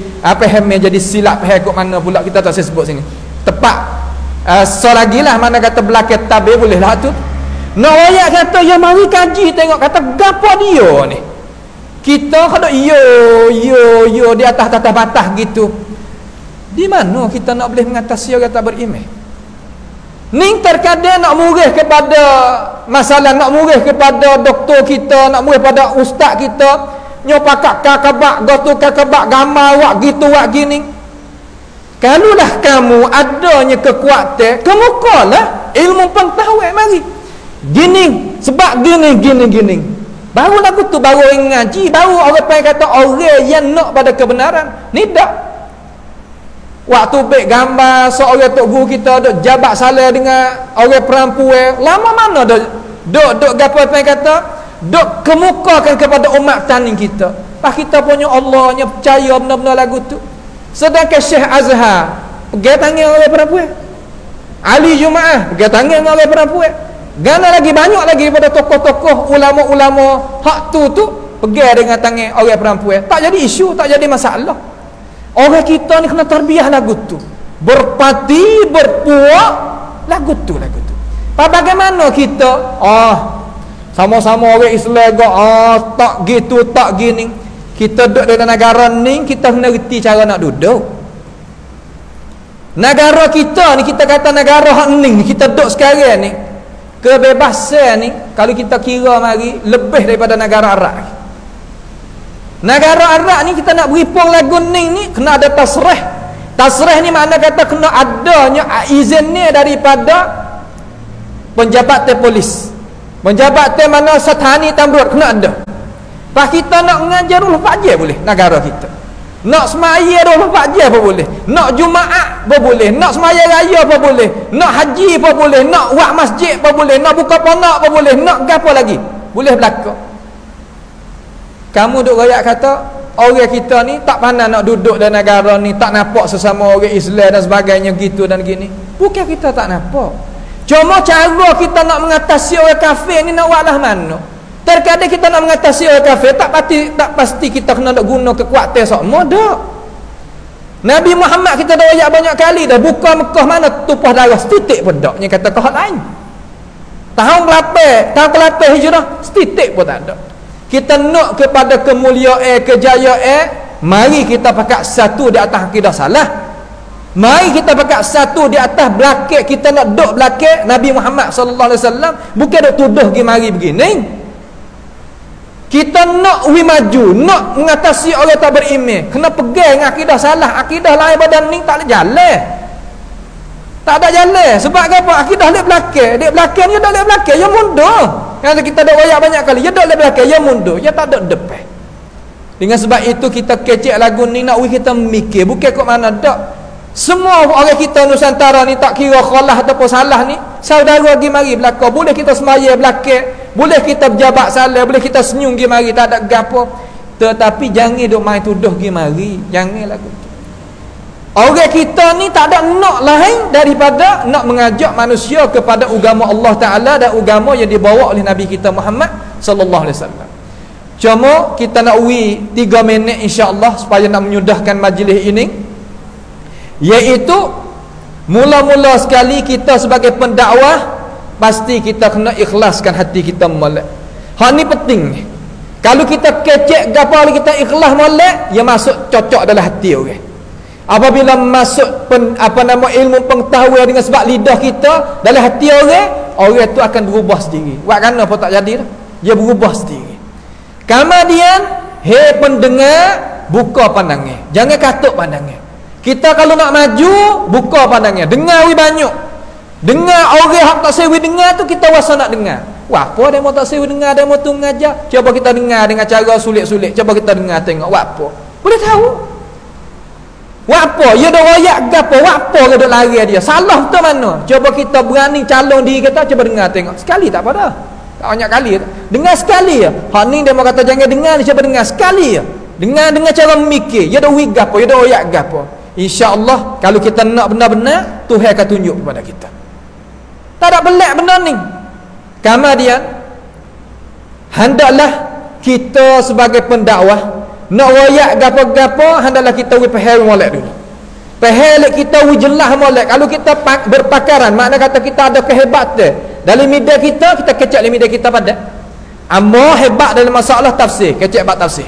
jadi silap ikut mana pula, kita tak saya sebut sini. Tepat so lagi lah, mana kata belakang tabir boleh lah tu. Nak royak kata ya mari kaji tengok kata gapo dia ni. Kita kalau yo di atas batas gitu. Di mana kita nak boleh mengatasi orang tak beriman? Ni terkadang nak murih kepada masalah, nak murih kepada doktor kita, nak murih pada ustaz kita, nyopakak kakabak, gotu kakabak gambar wak gitu wak gini. Kalulah kamu adanya kekuatan, kemukalah ilmu pengetahuan mari. Gini, sebab gini. Baru lagu tu baru orang ngaji, baru orang pengen kata orang yang nak pada kebenaran. Ni tak. Waktu baik gambar seorang tok guru kita duk jabat salah dengan orang perempuan, lama mana duk gapo apa kata duk kemukakan kepada umat tani kita. Pas kita punya Allah nya percaya benar-benar lagu tu. Sedangkan Syekh Azhar pegang tangan orang perempuan, Ali Jumaah pegang tangan orang perempuan, gana lagi banyak lagi daripada tokoh-tokoh ulama-ulama hak tu pegang dengan tangan orang perempuan. Tak jadi isu, tak jadi masalah. Orang kita ni kena tarbiyah lagu tu, berpati berpuak lagu tu. Bagaimana kita sama-sama orang Islam tak gitu tak gini, kita duduk dalam negara ni, kita kena reti cara nak duduk. Negara kita ni, kita kata negara hak ni kita duduk sekarang ni, kebebasan ni kalau kita kira mari lebih daripada negara Arab. Negara Arab ni kita nak beripung lagu ni kena ada tasrih. Tasrih ni makna kata kena adanya izin ni daripada penjabatan polis, penjabatan mana satani tamrut kena ada. Pas kita nak mengajar 24 jam boleh negara kita. Nak semaya 24 jam pun boleh. Nak Jumaat pun boleh. Nak semaya raya pun boleh. Nak haji pun boleh. Nak buat masjid pun boleh. Nak buka pondok pun boleh. Nak gapo lagi boleh berlaku. Kamu duk royak kata orang kita ni tak pandai nak duduk dalam negara ni, tak nampak sesama orang Islam dan sebagainya gitu dan gini. Bukan kita tak nampak, cuma cara kita nak mengatasi orang kafir ni nak buatlah mana. Terkadang kita nak mengatasi orang kafir tak pasti kita kena nak guna kekuatan sama dak. Nabi Muhammad kita dah royak banyak kali dah, buka Mekah mana tumpah darah setitik pun dak. Yang kata kau lain tahun ke-8 Hijrah setitik pun tak ada. Kita nak kepada kemuliaan, kejayaan, mari kita pakai satu di atas akidah salah. Mari kita pakai satu di atas belakang, kita nak duduk belakang Nabi Muhammad sallallahu alaihi wasallam, bukan duk tuduh pergi mari begini. Kita nak maju, nak mengatasi orang tak beriman, kena pegang akidah salah. Akidah lain badan ni tak ada jalan. Tak ada jalan. Sebab apa? Akidah lek belakang. Dek belakang ni dak lek belakang, ya mundur. Kalau kita dah royak banyak kali, ya dak lek belakang, ya mundur, ya tak ada depan. Dengan sebab itu kita kecek lagu ni nak kita mikir, bukan kok mana dak. Semua orang kita Nusantara ni tak kira khalah ataupun salah ni, saudara pergi mari belakang, boleh kita semaya belakang, boleh kita berjabat salah, boleh kita senyum pergi mari, tak ada gapo. Tetapi jangan duk main tuduh pergi mari, jangan lagu tu. Orang kita ni tak ada nak lain daripada nak mengajak manusia kepada agama Allah Ta'ala dan agama yang dibawa oleh Nabi kita Muhammad sallallahu alaihi wasallam. Cuma kita nak 3 minit insya-Allah supaya nak menyudahkan majlis ini, iaitu mula-mula sekali kita sebagai pendakwah pasti kita kena ikhlaskan hati kita molek. Hak ni penting ni. Kalau kita kecek gapo kita ikhlas molek, ia masuk cocok dalam hati orang. Apabila masuk ilmu pengetahuan dengan sebab lidah kita dalam hati orang tu akan berubah sendiri. Buat kerana apa tak jadi dah, dia berubah sendiri. Kemudian pendengar, buka pandangan, jangan katuk pandangan. Kita kalau nak maju, buka pandangan, dengar banyak. Dengar orang hak tak sewi dengar tu kita rasa nak dengar. Wah, apa demo tak sewi dengar, demo tu mengajar. Cuba kita dengar dengan cara sulit-sulit. Cuba kita dengar tengok wah apa. Boleh tahu. Wah apa? Ya dak royak gapo? Wah apa ke dak lari dia? Salah tu mana? Cuba kita berani calon diri kita, cuba dengar tengok. Sekali tak apa dah. Tak banyak kali. Dengar sekali ya. Hak ni demo kata jangan dengar, cuba dengar sekali ya. Dengar cara memikir. Ya dak wi gapo? Ya dak royak gapo? InsyaAllah kalau kita nak benar-benar, Tuhan akan tunjuk kepada kita. Tak ada belak benda ni. Kemudian hendaklah kita sebagai pendakwah nak royak gapo-gapo, hendaklah kita faham molek dulu. Faham kita jelas molek. Kalau kita berpakaran, makna kata kita ada kehebatan dalam media kita kecek dalam media kita pada. Amma hebat dalam masalah tafsir, kecek bab tafsir.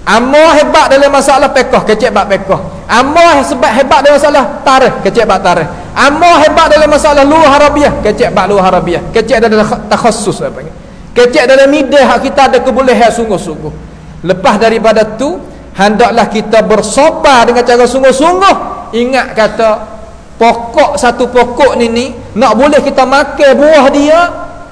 Amma hebat dalam masalah fiqh, kecek bab fiqh. Amma hebat dalam masalah tarikh, kecek bab tarikh. Amma hebat dalam masalah lughah Arabiah, kecek bab lughah Arabiah. Kecek dalam takhassus apa ni? Kecek dalam media hak kita ada kebolehan sungguh-sungguh. Lepas daripada tu, hendaklah kita bersabar dengan cara sungguh-sungguh. Ingat kata pokok satu pokok ni nak boleh kita makan buah dia,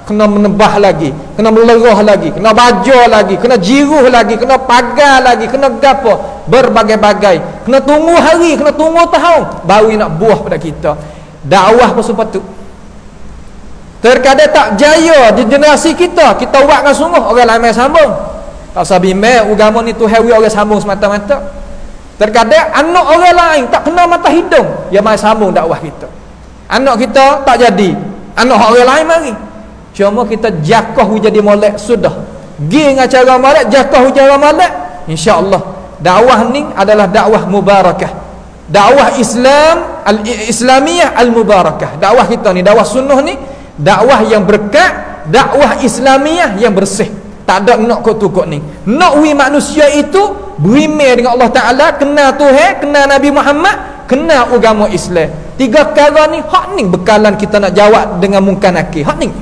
kena menebah lagi, kena melerah lagi, kena baja lagi, kena jiruh lagi, kena pagar lagi, kena gapo, berbagai-bagai, kena tunggu hari, kena tunggu tahun baru nak buah pada kita. Dakwah pun sepatut. Terkadang tak jaya di generasi kita buat dengan sungguh, orang lain sambung. Tak sabi agama ni Tuhan orang sambung semata-mata. Terkadang anak orang lain tak kena mata hidung, dia mai sambung dakwah kita. Anak kita tak jadi, anak orang lain mari. Cuma kita jakah jadi molek sudah. Gi dengan cara molek, jakah cara molek, insya-Allah dakwah ni adalah dakwah mubarakah. Dakwah Islam al-Islamiyah al-mubarakah. Dakwah kita ni, dakwah sunnah ni, dakwah yang berkat, dakwah Islamiyah yang bersih. Tak ada nak kok ni. Nak wi manusia itu berimeh dengan Allah Taala, kenal Tuhan, kenal Nabi Muhammad, kenal agama Islam. Tiga perkara ni hak ni bekalan kita nak jawab dengan mungkar nakir. Hak ni.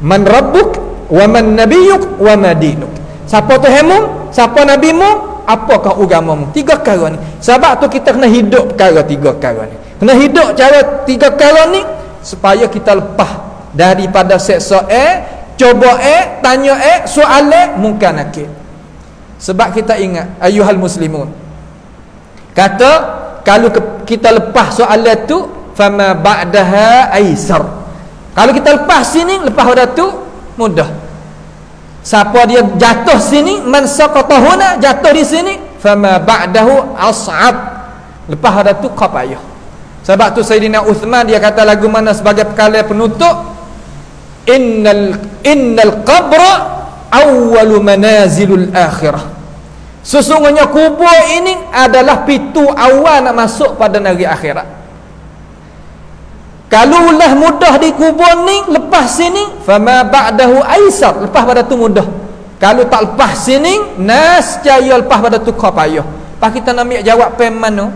Man rabbuk wa man nabiyyuk wa ma dinuk. Siapa Tuhanmu, siapa nabimu, apakah agamamu. Tiga perkara ni. Sebab tu kita kena hidup tiga perkara ni. Kena hidup cara tiga perkara ni supaya kita lepas daripada seksa coba tanya soalan mungkar nakir. Sebab kita ingat ayuhal muslimun, kata kalau kita lepas soalan tu fama ba'daha aisar. Kalau kita lepas sini, lepas pada tu mudah. Siapa dia jatuh sini, man saqata huna, jatuh di sini, fama ba'dahu as'ab. Lepas pada tu payah. Sebab tu Sayyidina Uthman dia kata lagu mana sebagai perkara penutup, innal qabra awwalu manazilul akhirah. Sesungguhnya kubur ini adalah pintu awal nak masuk pada negeri akhirat. Kalau ulah mudah di kubur ni, lepas sini fama ba'dahu aisar, lepas pada tu mudah. Kalau tak lepas sini, nascaya lepas pada tu payah. Pas kita nak ambil jawab mana?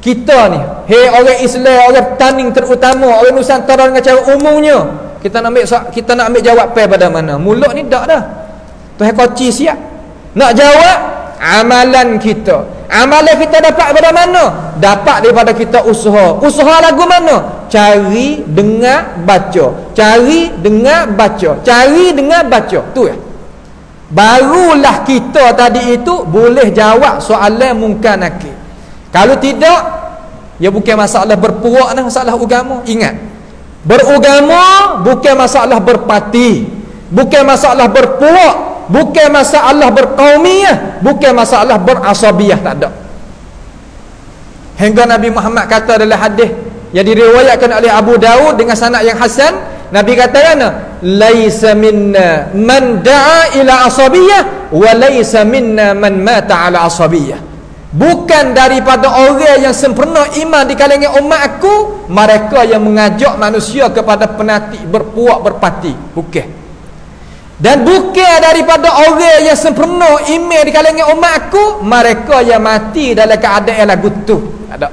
Kita ni, orang Islam, orang Taning terutama, orang Nusantara dengan cara umumnya, kita nak ambil jawab pada mana? Mulut ni tak dah. Tuhan koci siap. Nak jawab amalan kita. Amalan kita dapat pada mana? Dapat daripada kita usaha. Usaha lagu mana? Cari, dengar, baca. Cari, dengar, baca. Cari, dengar, baca. Tu ya. Barulah kita tadi itu boleh jawab soalan mungkar nakir. Kalau tidak, ya bukan masalah berpuak, masalah agama. Ingat, beragama bukan masalah berparti, bukan masalah berpuak, bukan masalah berqaumiyah, bukan masalah berasabiyah. Tak ada. Hingga Nabi Muhammad kata dalam hadis yang diriwayatkan oleh Abu Daud dengan sanad yang hasan, Nabi kata kana laisa minna man da'a ila asabiyah wa laisa minna man mata ala asabiyah. Bukan daripada orang yang sempurna iman di kalangan umat aku mereka yang mengajak manusia kepada penati berpuak berparti. Bukan. Dan bukan daripada orang yang sempurna iman di kalangan umat aku mereka yang mati dalam keadaan lagu tu. Ada.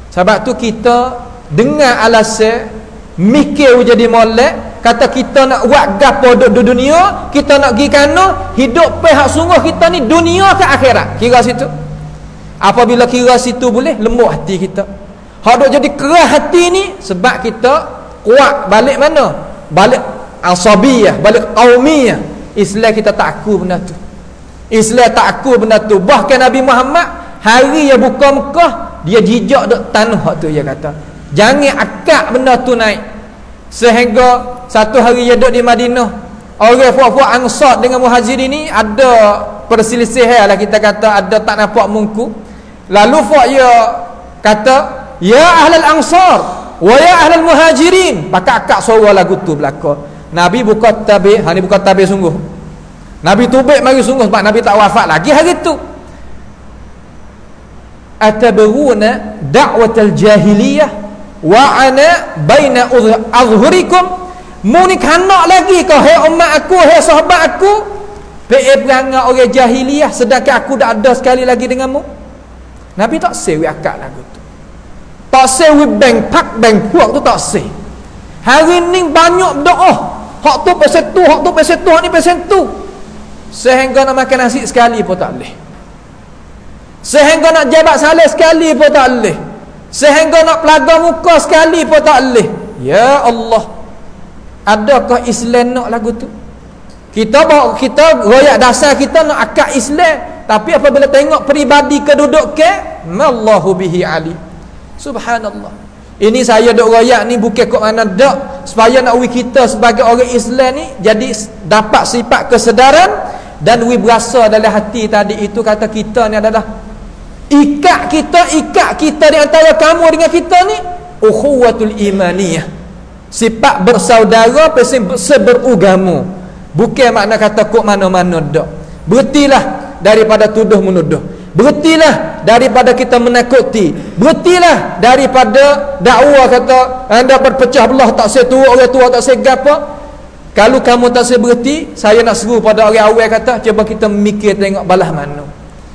Sebab tu kita dengar alasan mikir jadi molek, kata kita nak buat gapo di dunia, kita nak pergi kana, hidup pihak sungguh kita ni dunia ke akhirat. Kira situ. Apabila kira situ boleh, lembut hati kita. Hak duk jadi keras hati ni sebab kita kuat balik mana? Balik asabiyah, balik qaumiyah. Islam kita tak aku benda tu. Islam tak aku benda tu. Bahkan Nabi Muhammad hari yang buka Mekah, dia jijak duk tanah tu, dia kata jangan akak benda tu naik. Sehingga satu hari dia duduk di Madinah, orang puak-puak Ansar dengan Muhajirin ni ada perselisihan lah, kita kata ada tak nampak mungku. Lalu puak dia kata, ya ahlal Ansar wa ya ahlal Muhajirin. Maka akak suara lagu tu belaka. Nabi buka tabir, ni buka tabir sungguh. Nabi tubik mari sungguh sebab Nabi tak wafat lagi hari tu. Atabruna da'watal jahiliyah wa ana baina azhurikum. Mu ni kanak lagi kau, hai umat aku, hai sahabat aku, perangai orang jahiliyah sedangkan aku dah ada sekali lagi denganmu. Nabi tak sewi akak lagu tu. Tak sewi bank pak bank puak tu, tak sewi. Hari ni banyak doa, hak tu pasal tu, hak tu pasal tu, hak ni pasal tu. Sehingga nak makan nasi sekali pun tak boleh. Sehingga nak jabat saleh sekali pun tak boleh. Sehingga nak pelaga muka sekali pun tak boleh. Ya Allah, adakah Islam nak lagu tu? Kita royak dasar kita nak akad Islam, tapi apabila tengok peribadi kedudukan, mallahu bihi ali. Subhanallah. Ini saya duk royak ni bukan kok mana dak, supaya nak kita sebagai orang Islam ni jadi dapat sifat kesedaran dan berasa dalam hati tadi itu, kata kita ni adalah ikat kita di antara kamu dengan kita ni ukhuwatul imaniyah, sifat bersaudara, seberagama. Bukan makna kata kok mana-mana dak. Berhentilah daripada tuduh menuduh, berhentilah daripada kita menakuti, berhentilah daripada dakwa kata anda berpecah belah, tak setua orang tua, tak segapa. Kalau kamu tak berhenti, saya nak seru pada orang awal kata, cuba kita mikir tengok balah mana.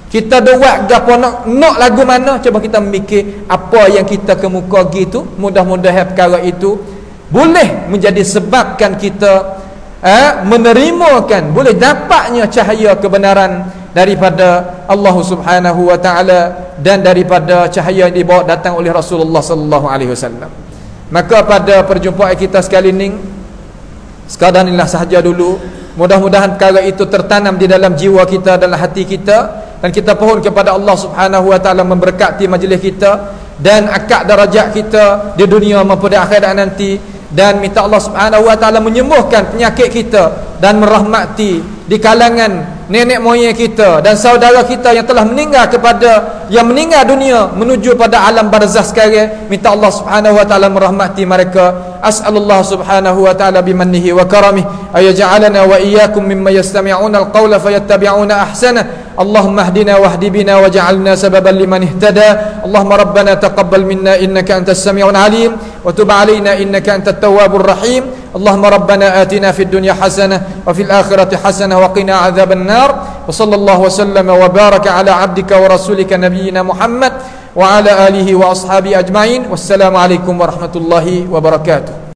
Kita buat gapo nak lagu mana, cuba kita mikir apa yang kita kemuka gitu. Mudah-mudahan perkara itu boleh menjadi sebabkan kita menerimakan, boleh dapatnya cahaya kebenaran daripada Allah Subhanahu wa taala dan daripada cahaya yang dibawa datang oleh Rasulullah sallallahu alaihi wasallam. Maka pada perjumpaan kita sekali ini, sekadar inilah sahaja dulu. Mudah-mudahan perkara itu tertanam di dalam jiwa kita, dalam hati kita, dan kita pohon kepada Allah Subhanahu wa taala memberkati majlis kita dan akad darajat kita di dunia maupun di akhirat nanti, dan minta Allah Subhanahu wa taala menyembuhkan penyakit kita dan merahmati di kalangan nenek moyang kita dan saudara kita yang telah meninggal meninggal dunia menuju pada alam barzakh sekarang. Minta Allah Subhanahu wa taala merahmati mereka. As'alullah Subhanahu wa taala bimannihi wa karamihi ayaj'alana wa iyyakum mimman yastami'una al-qawla fayattabi'una ahsana. اللهم اهدنا واهد بنا واجعلنا سببا لمن اهتدى. اللهم ربنا تقبل منا إنك أنت السميع العليم وتب علينا إنك أنت التواب الرحيم. اللهم ربنا آتنا في الدنيا حسنة وفي الآخرة حسنة وقنا عذاب النار. وصلى الله وسلم وبارك على عبدك ورسولك نبينا محمد وعلى آله وأصحابه أجمعين. والسلام عليكم ورحمة الله وبركاته.